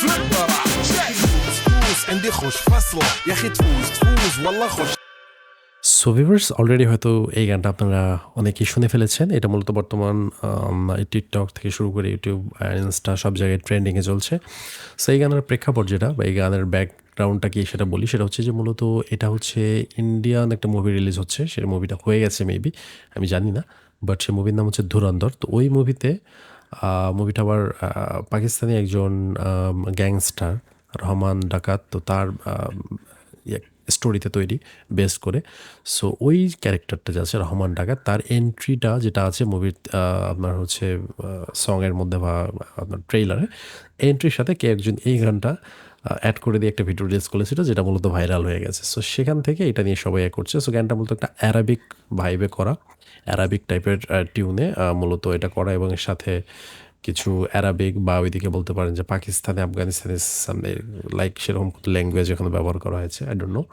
فلترة تفوز عندي خوش فصلة يا أخي تفوز والله خوش so viewers already হয়তো এই গানটা আপনারা অনেকেই শুনে ফেলেছেন। এটা মূলত বর্তমান টিকটক থেকে শুরু করে ইউটিউব, ইনস্টা সব জায়গায় ট্রেন্ডিংয়ে চলছে। সো এই গানের প্রেক্ষাপট যেটা বা এই গানের ব্যাকগ্রাউন্ডটা কি সেটা বলি। সেটা হচ্ছে যে মূলত এটা হচ্ছে ইন্ডিয়ান একটা মুভি রিলিজ হচ্ছে। সে মুভিটা হয়ে গেছে মেবি, আমি জানি না। বাট সে মুভির নাম হচ্ছে ধুরন্ধর। তো ওই মুভিতে মুভিটা আবার পাকিস্তানি একজন গ্যাংস্টার রহমান ডাকাত, তো তার স্টোরিতে তৈরি বেস্ড করে। সো ওই ক্যারেক্টারটা যে আছে রহমান ডাকাত, তার এন্ট্রিটা যেটা আছে মুভির আপনার হচ্ছে সঙের মধ্যে বা আপনার ট্রেইলারে, এন্ট্রির সাথে কে একজন এই গানটা অ্যাড করে দিয়ে একটা ভিডিও রিলিজ করেছিল, যেটা মূলত ভাইরাল হয়ে গেছে। সো সেখান থেকে এটা নিয়ে সবাই করছে। সো গানটা মূলত একটা অ্যারাবিক ভাইবে করা, অ্যারাবিক টাইপের টিউনে মূলত এটা করা, এবং এর সাথে কিছু অ্যারাবিক বা ওইদিকে বলতে পারেন যে পাকিস্তানে, আফগানিস্তানের সামনে লাইক সেরকম লেঙ্গুয়েজ এখানে ব্যবহার করা হয়েছে, আই ডোন্ট নো।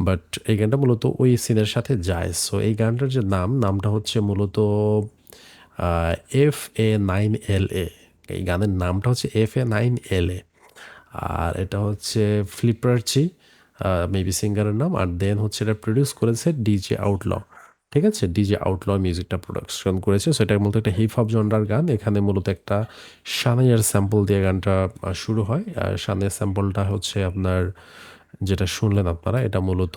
বাট এই গানটা মূলত ওই সিনের সাথে যায়। সো এই গানটার যে নামটা হচ্ছে মূলত FA9LA। এই গানের নামটা হচ্ছে FA9LA। আর এটা হচ্ছে ফ্লিপারচি মেবি সিঙ্গারের নাম। আর দেন হচ্ছে এটা প্রডিউস করেছে ডিজে আউটল। ঠিক আছে, ডিজে আউটল মিউজিকটা প্রোডাকশন করেছে। সো এটার মূলত একটা হিপ হপ জনরার গান। এখানে মূলত একটা সানাইয়ের স্যাম্পল দিয়ে গানটা শুরু হয়। আর সানাইয়ের স্যাম্পলটা হচ্ছে আপনার যেটা শুনলেন আপনারা, এটা মূলত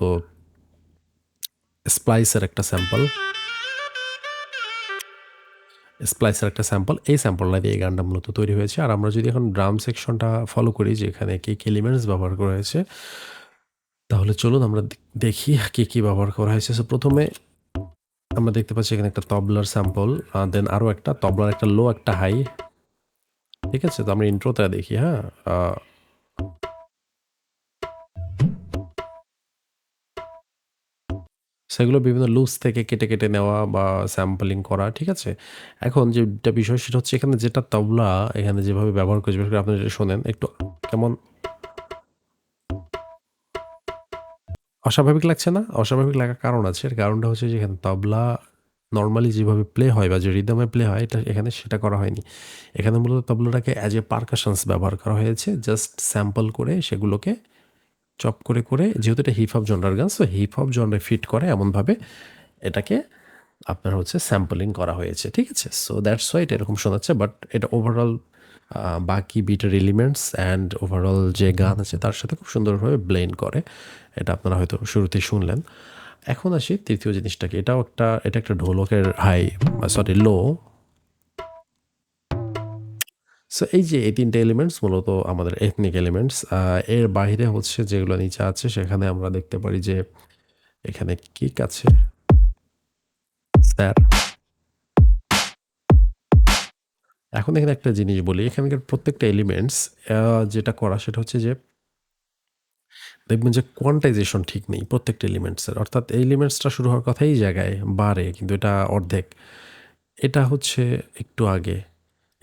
স্প্লাইসের একটা স্যাম্পল। এই স্যাম্পলটা দিয়ে এই গানটা মূলত তৈরি হয়েছে। আর আমরা যদি এখন ড্রাম সেকশনটা ফলো করি, যেখানে কী কী এলিমেন্টস ব্যবহার করা হয়েছে, তাহলে চলুন আমরা দেখি কী কী ব্যবহার করা হয়েছে। সো প্রথমে আমরা দেখতে পাচ্ছি এখানে একটা তবলার স্যাম্পল, দেন আরও একটা তবলার একটা লো, একটা হাই। ঠিক আছে, তো আমরা ইন্ট্রোটা দেখি। হ্যাঁ, সেগুলো বিভিন্ন লুপস থেকে কেটে কেটে নেওয়া বা স্যাম্পলিং করা। ঠিক আছে, এখন যেটা বিষয় সেটা হচ্ছে এখানে যেটা তবলা এখানে যেভাবে ব্যবহার করেছে, বিশেষ করে আপনি যেটা শোনেন একটু কেমন অস্বাভাবিক লাগছে না? অস্বাভাবিক লাগার কারণ আছে। এর কারণটা হচ্ছে যে এখানে তবলা নর্মালি যেভাবে প্লে হয় বা যে রিদমে প্লে হয়, এটা এখানে সেটা করা হয়নি। এখানে মূলত তবলাটাকে অ্যাজ এ পারকাশনস ব্যবহার করা হয়েছে, জাস্ট স্যাম্পল করে সেগুলোকে চপ করে করে, যেহেতু এটা হিপ হপ জনরার গান, সো হিপ হপ জনরে ফিট করে এমনভাবে এটাকে আপনার হচ্ছে স্যাম্পলিং করা হয়েছে। ঠিক আছে, সো দ্যাটস ওয়াই এটা এরকম শোনাচ্ছে। বাট এটা ওভারঅল বাকি বিটের এলিমেন্টস অ্যান্ড ওভারঅল যে গান আছে তার সাথে খুব সুন্দরভাবে ব্লেন্ড করে। এটা আপনারা হয়তো শুরুতেই শুনলেন। এখন আসি তৃতীয় জিনিসটাকে। এটা একটা ঢোলকের হাই, সরি লো। সো এই যে এই তিনটে এলিমেন্টস মূলত আমাদের এথনিক এলিমেন্টস। এর বাইরে হচ্ছে যেগুলো নিচে আছে, সেখানে আমরা দেখতে পারি যে এখানে কিক আছে, স্যার। এখন এখানে একটা জিনিস বলি, এখানকার প্রত্যেকটা এলিমেন্টস যেটা করা সেটা হচ্ছে যে দেখবেন যে কোয়ান্টাইজেশন ঠিক নেই প্রত্যেকটা এলিমেন্টসের। অর্থাৎ এই এলিমেন্টসটা শুরু হওয়ার কথা এই জায়গায় বারে, কিন্তু এটা অর্ধেক, এটা হচ্ছে একটু আগে,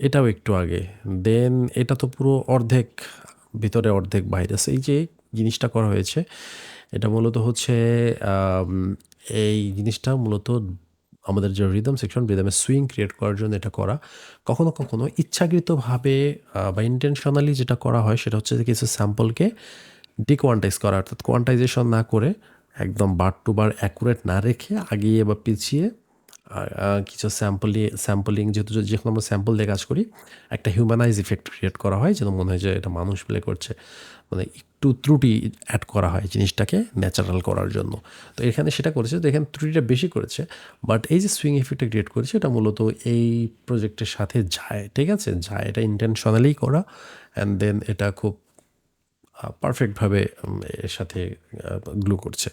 এটাও একটু আগে, দেন এটা তো পুরো অর্ধেক ভিতরে অর্ধেক বাইরে। এই যে জিনিসটা করা হয়েছে, এটা মূলত হচ্ছে এই জিনিসটা মূলত আমাদের যে রিদম সেকশন, রিদমের সুইং ক্রিয়েট করার জন্য এটা করা। কখনো কখনো ইচ্ছাকৃতভাবে বা ইন্টেনশনালি যেটা করা হয় সেটা হচ্ছে যে কিছু স্যাম্পলকে ডিকোয়ান্টাইজ করা, অর্থাৎ কোয়ান্টাইজেশন না করে একদম বার টু বার অ্যাকুরেট না রেখে আগিয়ে বা পিছিয়ে কিছু স্যাম্পলিং, যেহেতু যখন আমরা স্যাম্পল দিয়ে কাজ করি, একটা হিউম্যানাইজ ইফেক্ট ক্রিয়েট করা হয়, যেন মনে হয় যে এটা মানুষ প্লে করছে। মানে একটু ত্রুটি অ্যাড করা হয় জিনিসটাকে ন্যাচারাল করার জন্য। তো এখানে সেটা করেছে, তো এখানে ত্রুটিটা বেশি করেছে। বাট এই যে সুইং ইফেক্টটা ক্রিয়েট করেছে, এটা মূলত এই প্রজেক্টের সাথে যায়। ঠিক আছে, যায়, এটা ইন্টেনশনালি করা। অ্যান্ড দেন এটা খুব পারফেক্টভাবে এর সাথে গ্লু করছে।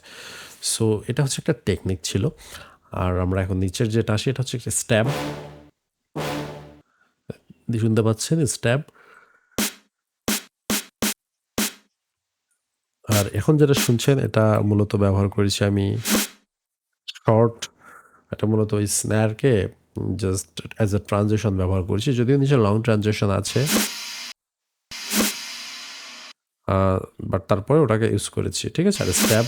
সো এটা হচ্ছে একটা টেকনিক ছিল। আর আমরা এখন নিচের যেটা আসি, এটা হচ্ছে একটা স্ট্যাব। শুনতে পাচ্ছেন স্ট্যাব। আর এখন যেটা শুনছেন এটা মূলত ব্যবহার করেছি আমি শর্ট। এটা মূলত ওই স্ন্যারকে জাস্ট অ্যাজ এ ট্রানজেকশন ব্যবহার করেছি, যদিও নিচে লং ট্রানজেকশন আছে, বাট তারপরে ওটাকে ইউজ করেছি। ঠিক আছে, আর স্ট্যাব।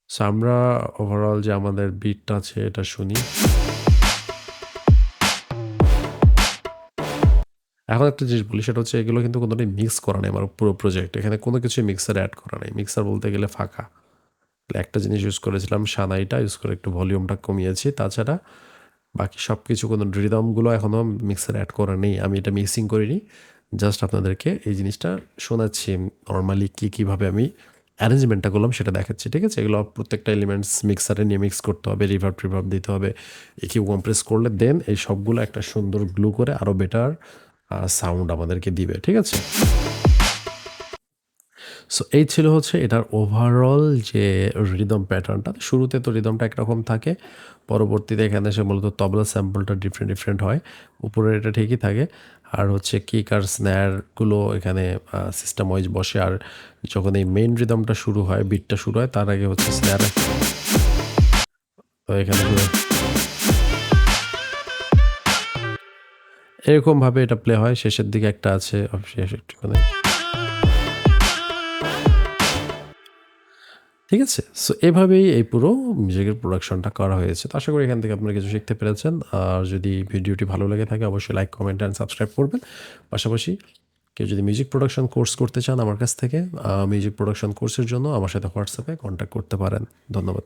সো আমরা ওভারঅল যে আমাদের বিটটা আছে এটা শুনি। এখন একটা জিনিস বলি সেটা হচ্ছে এগুলো কিন্তু কোনোটাই মিক্স করা নেই আমার পুরো প্রজেক্ট। এখানে কোনো কিছুই মিক্সারে অ্যাড করা নেই। মিক্সার বলতে গেলে ফাঁকা। একটা জিনিস ইউজ করেছিলাম সানাইটা ইউজ করে একটু ভলিউমটা কমিয়েছি। তাছাড়া বাকি সবকিছু কোনো রিদমগুলো এখনও মিক্সারে অ্যাড করা নেই। আমি এটা মিক্সিং করিনি। জাস্ট আপনাদেরকে এই জিনিসটা শোনাচ্ছি। নরমালি কীভাবে আমি অ্যারেঞ্জমেন্টটা করলাম সেটা দেখাচ্ছি। ঠিক আছে? এগুলো প্রত্যেকটা এলিমেন্টস মিক্সারে নিয়ে মিক্স করতে হবে, রিভার্ব দিতে হবে। EQ কম্প্রেস করলে দেন এই সবগুলো একটা সুন্দর গ্লু করে আরও বেটার সাউন্ড আমাদেরকে দিবে। ঠিক আছে? সো এই ছিল হচ্ছে এটার ওভারঅল যে রিদম প্যাটার্নটা। শুরুতে তো রিদমটা একরকম থাকে, পরবর্তীতে এখানে এসে মূলত তবলা স্যাম্পলটা ডিফারেন্ট হয়। উপরে এটা ঠিকই থাকে, আর হচ্ছে কিক আর স্ন্যারগুলো এখানে সিস্টেম ওয়াইজ বসে। আর যখন এই মেইন রিদমটা শুরু হয়, বিটটা শুরু হয়, তার আগে হচ্ছে স্ন্যার। তো এখানে এরকমভাবে এটা প্লে হয়। শেষের দিকে একটা আছে শেষ একটুখানি। ঠিক আছে? সো এভাবেই এই পুরো মিউজিকের প্রোডাকশনটা করা হয়েছে। তো আশা করি এখান থেকে আপনারা কিছু শিখতে পেরেছেন। আর যদি ভিডিওটি ভালো লেগে থাকে অবশ্যই লাইক, কমেন্ট অ্যান্ড সাবস্ক্রাইব করবেন। পাশাপাশি কেউ যদি মিউজিক প্রোডাকশন কোর্স করতে চান আমার কাছ থেকে, মিউজিক প্রোডাকশন কোর্সের জন্য আমার সাথে হোয়াটসঅ্যাপে কন্ট্যাক্ট করতে পারেন। ধন্যবাদ।